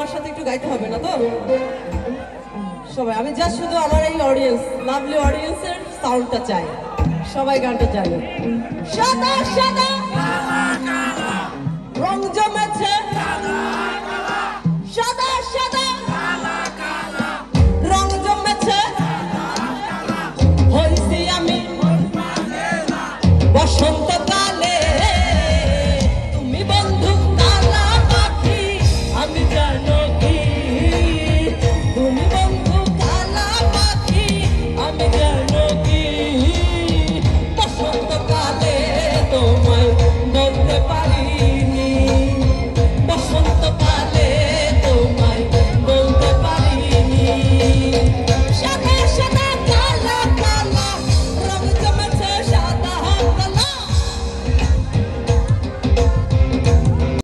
আমার সাথে একটু গাইতে হবে না তো সবাই? আমি জাস্ট শুধু আমার এই অডিয়েন্স, লাভলি অডিয়েন্সের সাউন্ডটা চাই। সবাই গানটা জানে। সাদা সাদা রং জমেছে, সাদা সাদা রং জমেছে, হইছি আমি বসন্ত